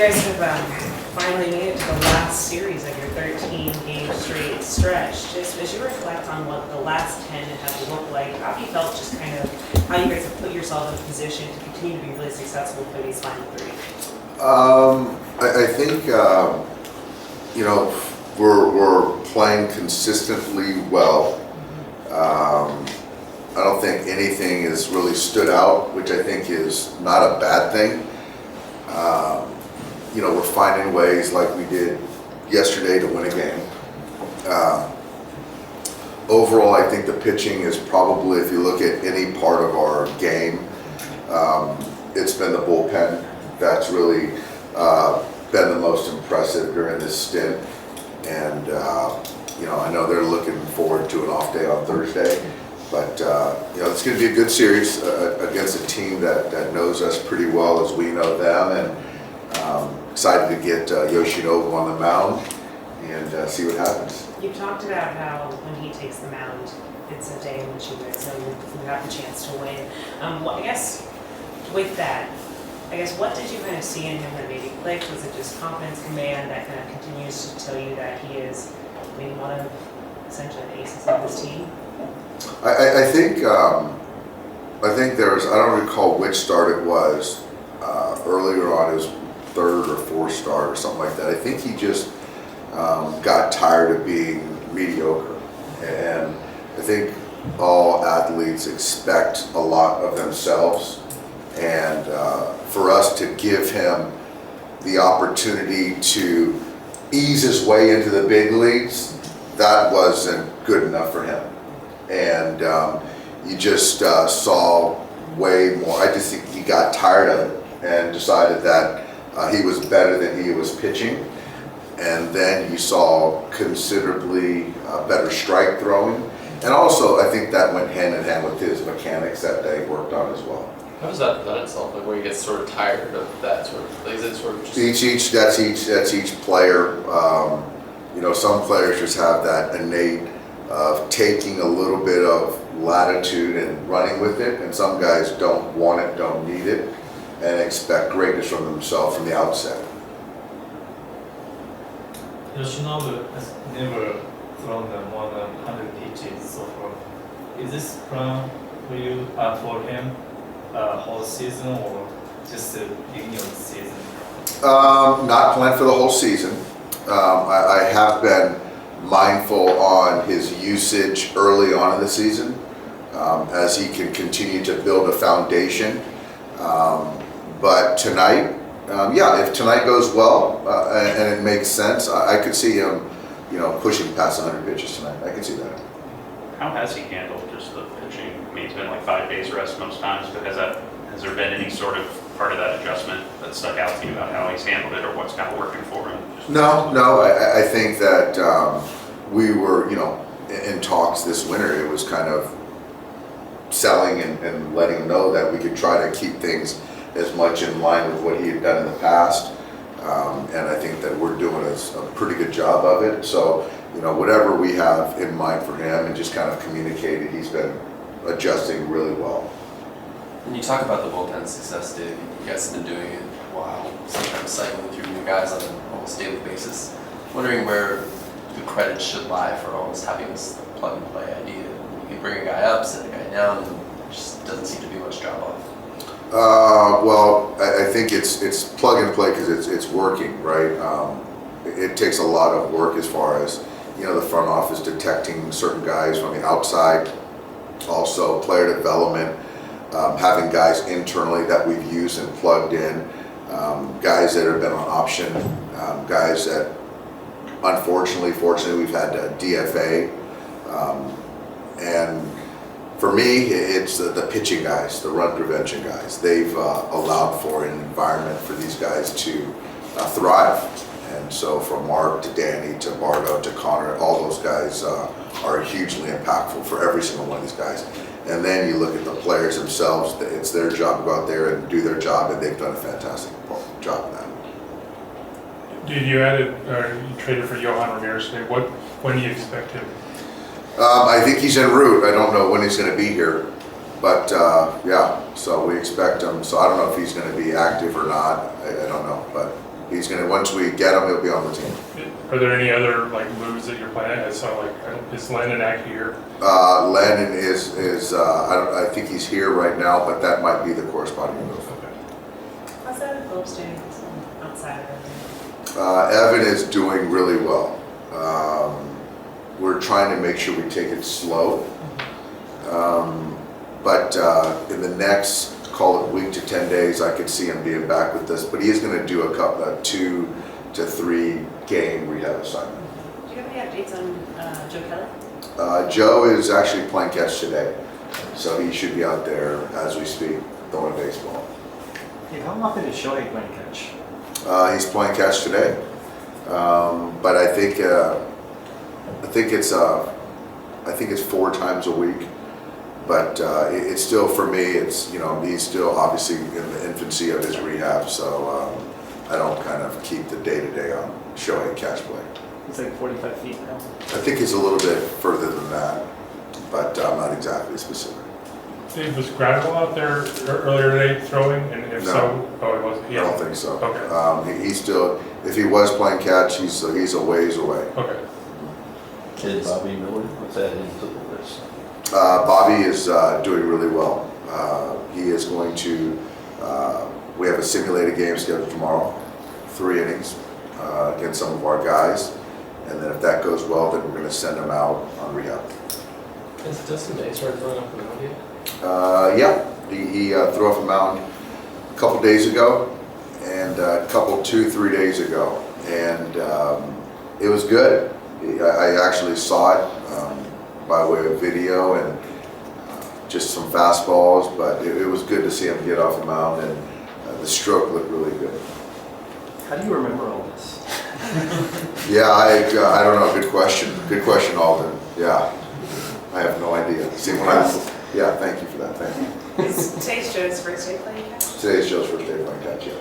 guys have finally made it to the last series of your 13-game straight stretch. Just as you reflect on what the last 10 have looked like, how have you felt just kind of how you guys have put yourself in a position to continue to be really successful for these final three? I think, we're playing consistently well. I don't think anything has really stood out, which I think is not a bad thing. We're finding ways like we did yesterday to win a game. Overall, I think the pitching is probably, if you look at any part of our game, it's been the bullpen that's really been the most impressive during this stint. And, I know they're looking forward to an off day on Thursday. But, it's going to be a good series against a team that knows us pretty well as we know them. And excited to get Yoshinobu on the mound and see what happens. You've talked about how when he takes the mound, it's a day in which you guys know you have the chance to win. I guess with that, what did you kind of see in him that maybe clicked? Was it just confidence, command that kind of continues to tell you that he is maybe one of essentially the aces of this team? I think there's, I don't recall which start it was, earlier on his third or fourth start or something like that. I think he just got tired of being mediocre. And I think all athletes expect a lot of themselves. And for us to give him the opportunity to ease his way into the big leagues, that wasn't good enough for him. And you just saw way more. I just think he got tired of it and decided that he was better than he was pitching. And then you saw considerably better strike throwing. And also, I think that went hand in hand with his mechanics that they worked on as well. How does that present itself? Like where you get sort of tired of that sort of, is it sort of just... That's each player. Some players just have that innate of taking a little bit of latitude and running with it, and some guys don't want it, don't need it, and expect greatness from themselves from the outset. Yoshinobu has never thrown more than 100 pitches so far. Is this plan for you, for him, whole season or just the beginning of the season? Not planned for the whole season. I have been mindful on his usage early on in the season as he can continue to build a foundation. But tonight, if tonight goes well and it makes sense, I could see him, pushing past 100 pitches tonight. I can see that. How has he handled just the pitching? I mean, it's been like 5 days rest most times, but has there been any sort of part of that adjustment that stuck out to you about how he's handled it or what's kind of working for him? No, I think that we were, in talks this winter. It was kind of selling and letting him know that we could try to keep things as much in line with what he had done in the past. And I think that we're doing a pretty good job of it. So, whatever we have in mind for him and just kind of communicated, he's been adjusting really well. When you talk about the bullpen success, Dave, you guys have been doing it a while, sometimes cycling through new guys on an almost daily basis. Wondering where the credit should lie for almost having this plug and play idea. You can bring a guy up, set a guy down, and it just doesn't seem to be much drop off. I think it's plug and play because it's working, right? It takes a lot of work as far as, the front office detecting certain guys from the outside, also player development, having guys internally that we've used and plugged in, guys that have been on option, guys that fortunately we've had DFA, and for me it's the pitching guys, the run prevention guys. They've allowed for an environment for these guys to thrive. And so from Mark to Danny to Bardo to Connor, all those guys are hugely impactful for every single one of these guys. And then you look at the players themselves, it's their job to go out there and do their job, and they've done a fantastic job of that. Did you you traded for Johan Ramirez today? When do you expect him? I think he's en route. I don't know when he's going to be here, but so we expect him. So I don't know if he's going to be active or not. I don't know, but He's gonna, once we get him, he'll be on the team. Are there any other like moves that you're planning? I saw like, is Landon actually here? Landon is I think he's here right now, but that might be the corresponding move. Okay. How's that at Phillips doing outside of everything? Evan is doing really well. We're trying to make sure we take it slow. But in the next, call it week to 10 days, I could see him being back with us. But he is going to do a 2 to 3 game rehab assignment. Do you have any updates on Joe Kelly? Joe is actually playing catch today, so he should be out there as we speak, throwing a baseball. Hey, how often is Shohei playing catch? He's playing catch today, but I think it's 4 times a week. But it's still, for me, it's, you know, he's still obviously in the infancy of his rehab, so I don't kind of keep the day-to-day on Shohei catch play. It's like 45 feet now. I think he's a little bit further than that, but I'm not exactly specific. Dave, was Graterol out there earlier today throwing? And if No. so, oh, it wasn't? I don't think so. Okay. He's still, if he was playing catch, he's a ways away. Okay. Kid Bobby Miller, what's that into the list? Bobby is doing really well. He is going to, we have a simulated game scheduled tomorrow, 3 innings against some of our guys. And then if that goes well, then we're going to send him out on rehab. Has Dustin May started throwing up the mound yet? Yeah, he threw off a mound a couple days ago and a couple, 2-3 days ago. And it was good. I actually saw it by way of video and just some fastballs, but it was good to see him get off the mound, and the stroke looked really good. How do you remember all this? Yeah, I don't know. Good question. Good question, Alden. Yeah, I have no idea. See, when yeah, thank you for that. Thank you. Is today's Joe's first day playing catch? Today's Joe's first day playing catch. Yeah.